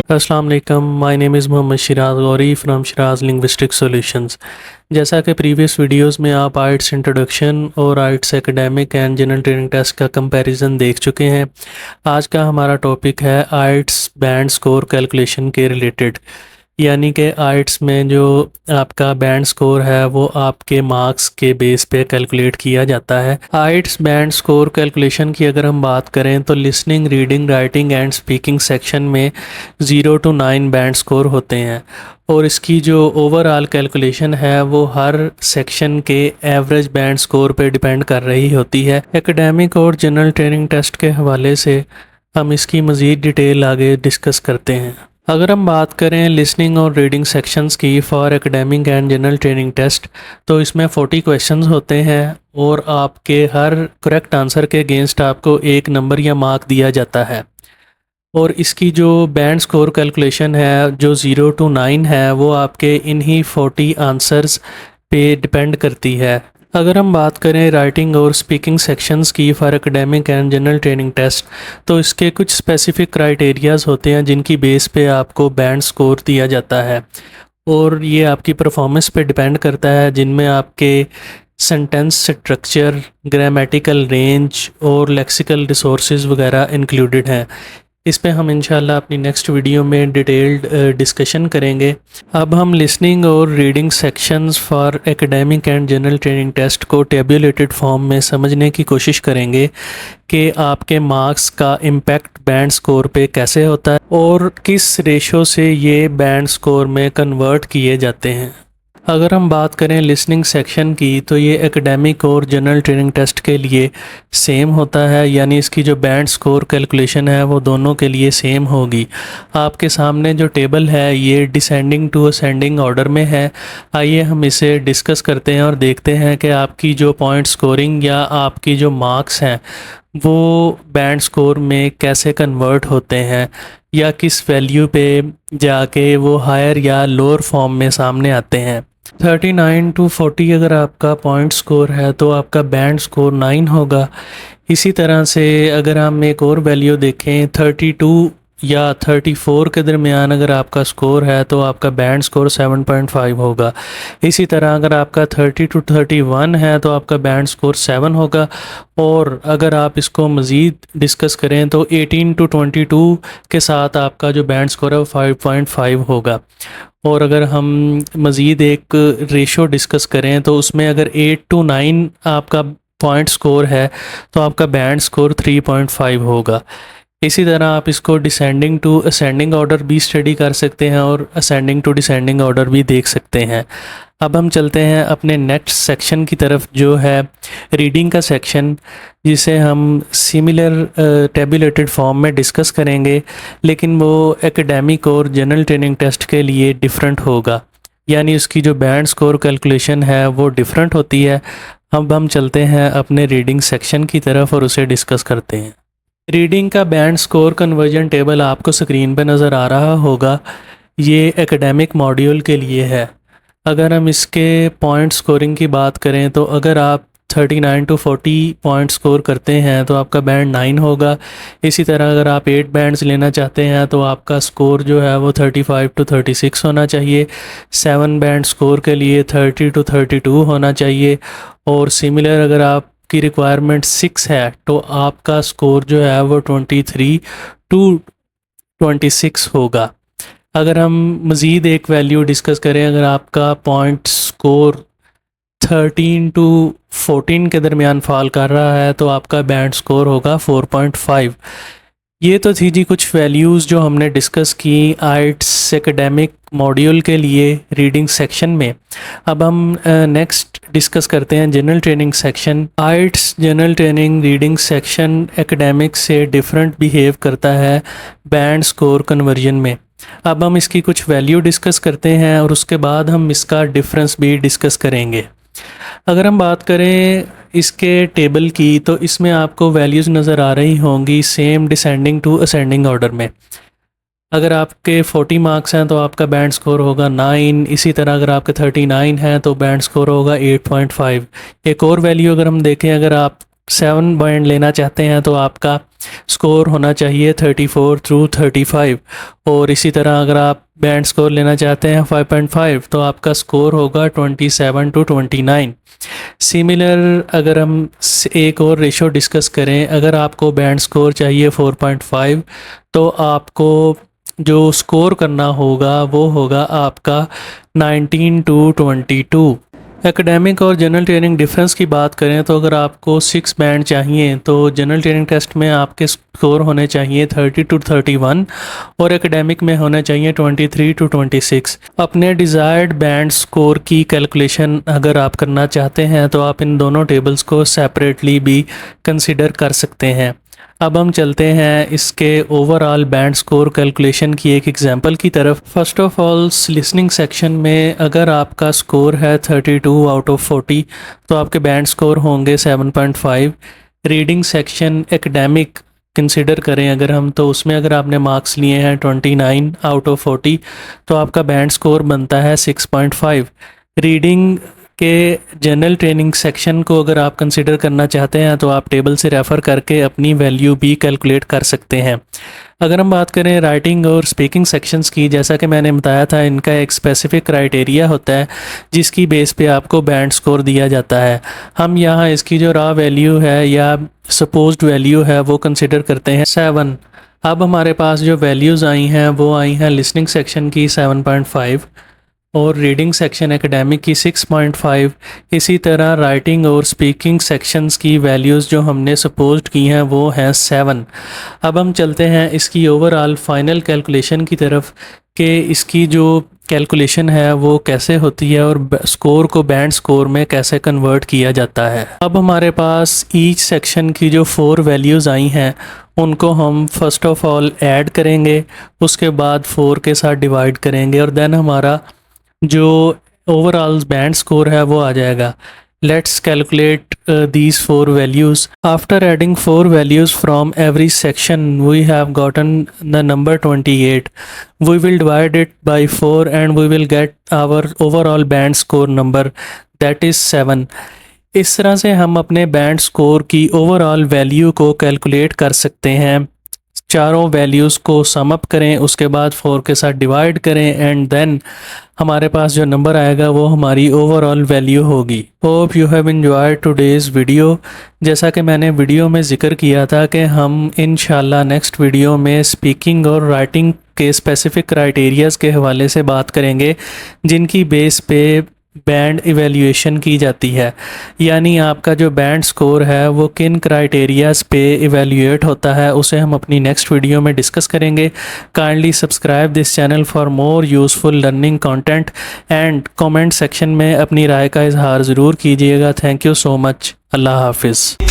अस्सलाम वालेकुम, my name is Mohammad Shiraz Gauri from Shiraz linguistic solutions. जैसा कि प्रीवियस वीडियोस में आप आइट्स इंट्रोडक्शन और IELTS academic and general training test का कंपैरिजन देख चुके हैं। आज का हमारा टॉपिक है आइट्स बैंड स्कोर कैलकुलेशन के रिलेटेड, यानी कि आइट्स में जो आपका बैंड स्कोर है वो आपके मार्क्स के बेस पे कैलकुलेट किया जाता है। आइट्स बैंड स्कोर कैलकुलेशन की अगर हम बात करें तो listening, reading, writing and speaking section में 0 to 9 बैंड स्कोर होते हैं और इसकी जो ओवरऑल कैलकुलेशन है वो हर सेक्शन के एवरेज बैंड स्कोर पे डिपेंड कर रही होती है। एकेडमिक और जनरल ट्रेनिंग टेस्ट के हवाले से हम इसकी मज़ीद डिटेल आगे डिस्कस करते हैं। अगर हम बात करें लिसनिंग और रीडिंग सेक्शंस की for academic and general training test, तो इसमें 40 क्वेश्चंस होते हैं और आपके हर करेक्ट आंसर के अगेंस्ट आपको 1 नंबर या मार्क दिया जाता है। और इसकी जो बैंड स्कोर कैलकुलेशन है जो 0 to 9 है वो आपके इन्हीं 40 आंसर्स पे डिपेंड करती है। अगर हम बात करें राइटिंग और स्पीकिंग सेक्शंस की for academic and general training test, तो इसके कुछ स्पेसिफिक क्राइटेरियाज होते हैं जिनकी बेस पे आपको बैंड स्कोर दिया जाता है और ये आपकी परफॉर्मेंस पे डिपेंड करता है, जिनमें आपके सेंटेंस स्ट्रक्चर, ग्रामेटिकल रेंज और लेक्सिकल रिसोर्सेज वगैरह इंक्लूडेड हैं। इस पे हम इंशाल्लाह अपनी नेक्स्ट वीडियो में डिटेल्ड डिस्कशन करेंगे। अब हम लिसनिंग और reading sections for academic and general training test को टेबुलेटेड फॉर्म में समझने की कोशिश करेंगे कि आपके मार्क्स का इम्पैक्ट बैंड स्कोर पे कैसे होता है और किस रेशो से ये बैंड स्कोर में कन्वर्ट किए जाते हैं। अगर हम बात करें लिसनिंग सेक्शन की तो ये एकेडमिक और जनरल ट्रेनिंग टेस्ट के लिए सेम होता है, यानी इसकी जो बैंड स्कोर कैलकुलेशन है वो दोनों के लिए सेम होगी। आपके सामने जो टेबल है ये डिसेंडिंग टू असेंडिंग ऑर्डर में है। आइए हम इसे डिस्कस करते हैं और देखते हैं कि आपकी जो पॉइंट स्कोरिंग या आपकी जो मार्क्स हैं वो बैंड स्कोर में कैसे कन्वर्ट होते हैं या किस वैल्यू पे जाके वो हायर या लोअर फॉर्म में सामने आते हैं। 39 to 40 अगर आपका पॉइंट स्कोर है तो आपका बैंड स्कोर 9 होगा। इसी तरह से अगर हम एक और वैल्यू देखें 32 या 34 के दरमियान अगर आपका स्कोर है तो आपका बैंड स्कोर 7.5 होगा। इसी तरह अगर आपका 30 to 31 है तो आपका बैंड स्कोर 7 होगा। और अगर आप इसको मज़ीद डिस्कस करें तो 18 to 22 के साथ आपका जो बैंड स्कोर है वो 5.5 होगा। और अगर हम मज़ीद एक रेशो डिस्कस करें तो उसमें अगर 8 to 9 आपका पॉइंट स्कोर है तो आपका बैंड स्कोर 3.5 होगा। इसी तरह आप इसको डिसेंडिंग टू असेंडिंग ऑर्डर भी स्टडी कर सकते हैं और असेंडिंग टू डिसेंडिंग ऑर्डर भी देख सकते हैं। अब हम चलते हैं अपने नेक्स्ट सेक्शन की तरफ जो है रीडिंग का सेक्शन, जिसे हम सिमिलर टेबुलेटेड फॉर्म में डिस्कस करेंगे, लेकिन वो एकेडमिक और जनरल ट्रेनिंग टेस्ट के लिए डिफरेंट होगा, यानी उसकी जो बैंड स्कोर कैलकुलेशन है वो डिफरेंट होती है। अब हम चलते हैं अपने रीडिंग सेक्शन की तरफ और उसे डिस्कस करते हैं। रीडिंग का बैंड स्कोर कन्वर्जन टेबल आपको स्क्रीन पर नज़र आ रहा होगा। ये एकेडमिक मॉड्यूल के लिए है। अगर हम इसके पॉइंट स्कोरिंग की बात करें तो अगर आप 39 to 40 पॉइंट स्कोर करते हैं तो आपका बैंड 9 होगा। इसी तरह अगर आप 8 बैंड्स लेना चाहते हैं तो आपका स्कोर जो है वो 35 to 36 होना चाहिए। 7 बैंड स्कोर के लिए 30 to 32 होना चाहिए। और सिमिलर अगर आप की रिक्वायरमेंट 6 है तो आपका स्कोर जो है वो 23 to 26 होगा। अगर हम मज़ीद एक वैल्यू डिस्कस करें, अगर आपका पॉइंट स्कोर 13 to 14 के दरमियान फॉल कर रहा है तो आपका बैंड स्कोर होगा 4.5। ये तो थी जी कुछ वैल्यूज़ जो हमने डिस्कस की आइट्स एकेडमिक मॉड्यूल के लिए रीडिंग सेक्शन में। अब हम नेक्स्ट डिस्कस करते हैं general training section. IELTS general training reading section academic से डिफरेंट बिहेव करता है बैंड स्कोर कन्वर्जन में। अब हम इसकी कुछ वैल्यू डिस्कस करते हैं और उसके बाद हम इसका डिफरेंस भी डिस्कस करेंगे। अगर हम बात करें इसके टेबल की तो इसमें आपको वैल्यूज़ नज़र आ रही होंगी same descending to ascending order में। अगर आपके 40 मार्क्स हैं तो आपका बैंड स्कोर होगा 9। इसी तरह अगर आपके 39 हैं तो बैंड स्कोर होगा 8.5। एक और वैल्यू अगर हम देखें, अगर आप 7 बैंड लेना चाहते हैं तो आपका स्कोर होना चाहिए 34 थ्रू 35। और इसी तरह अगर आप बैंड स्कोर लेना चाहते हैं 5.5 तो आपका स्कोर होगा 27 टू 29। सिमिलर अगर हम एक और रेशो डिस्कस करें, अगर आपको बैंड स्कोर चाहिए 4.5 तो आपको जो स्कोर करना होगा वो होगा आपका 19 टू 22। एकेडमिक और जनरल ट्रेनिंग डिफरेंस की बात करें तो अगर आपको 6 बैंड चाहिए तो जनरल ट्रेनिंग टेस्ट में आपके स्कोर होने चाहिए 30 टू 31 और एकेडमिक में होने चाहिए 23 टू 26। अपने डिज़ायर्ड बैंड स्कोर की कैलकुलेशन अगर आप करना चाहते हैं तो आप इन दोनों टेबल्स को सेपरेटली भी कंसिडर कर सकते हैं। अब हम चलते हैं इसके ओवरऑल बैंड स्कोर कैलकुलेशन की एक एग्जांपल की तरफ। First of all listening section में अगर आपका स्कोर है 32 आउट ऑफ 40 तो आपके बैंड स्कोर होंगे 7.5। रीडिंग सेक्शन एकेडमिक कंसिडर करें अगर हम, तो उसमें अगर आपने मार्क्स लिए हैं 29 आउट ऑफ 40 तो आपका बैंड स्कोर बनता है 6.5। रीडिंग के जनरल ट्रेनिंग सेक्शन को अगर आप कंसिडर करना चाहते हैं तो आप टेबल से रेफ़र करके अपनी वैल्यू भी कैलकुलेट कर सकते हैं। अगर हम बात करें राइटिंग और स्पीकिंग सेक्शंस की, जैसा कि मैंने बताया था इनका एक स्पेसिफिक क्राइटेरिया होता है जिसकी बेस पे आपको बैंड स्कोर दिया जाता है। हम यहाँ इसकी जो रॉ वैल्यू है या सपोज्ड वैल्यू है वो कंसिडर करते हैं 7। अब हमारे पास जो वैल्यूज़ आई हैं वो आई हैं लिसनिंग सेक्शन की 7.5 और रीडिंग सेक्शन एकेडमिक की 6.5। इसी तरह राइटिंग और स्पीकिंग सेक्शंस की वैल्यूज़ जो हमने सपोज्ड की हैं वो हैं 7। अब हम चलते हैं इसकी ओवरऑल फाइनल कैलकुलेशन की तरफ कि इसकी जो कैलकुलेशन है वो कैसे होती है और स्कोर को बैंड स्कोर में कैसे कन्वर्ट किया जाता है। अब हमारे पास ईच सेक्शन की जो 4 वैल्यूज़ आई हैं उनको हम फर्स्ट ऑफ ऑल ऐड करेंगे, उसके बाद 4 के साथ डिवाइड करेंगे और देन हमारा जो ओवरऑल बैंड स्कोर है वो आ जाएगा। Let's calculate these 4 values. After adding 4 values from every section we have gotten the number 28. We will divide it by 4 and we will get our overall band score number, that is 7. इस तरह से हम अपने band score की overall value को calculate कर सकते हैं। चारों वैल्यूज़ को सम अप करें, उसके बाद 4 के साथ डिवाइड करें एंड देन हमारे पास जो नंबर आएगा वो हमारी ओवरऑल वैल्यू होगी। Hope you have enjoyed today's video. जैसा कि मैंने वीडियो में ज़िक्र किया था कि हम इंशाल्लाह नेक्स्ट वीडियो में स्पीकिंग और राइटिंग के स्पेसिफ़िक क्राइटेरियाज़ के हवाले से बात करेंगे जिनकी बेस पे बैंड इवैल्यूएशन की जाती है, यानी आपका जो बैंड स्कोर है वो किन क्राइटेरियाज़ पे इवैल्यूएट होता है उसे हम अपनी नेक्स्ट वीडियो में डिस्कस करेंगे। Kindly subscribe this channel for more useful learning content and comment section में अपनी राय का इजहार ज़रूर कीजिएगा। Thank you so much. Allah हाफिज़।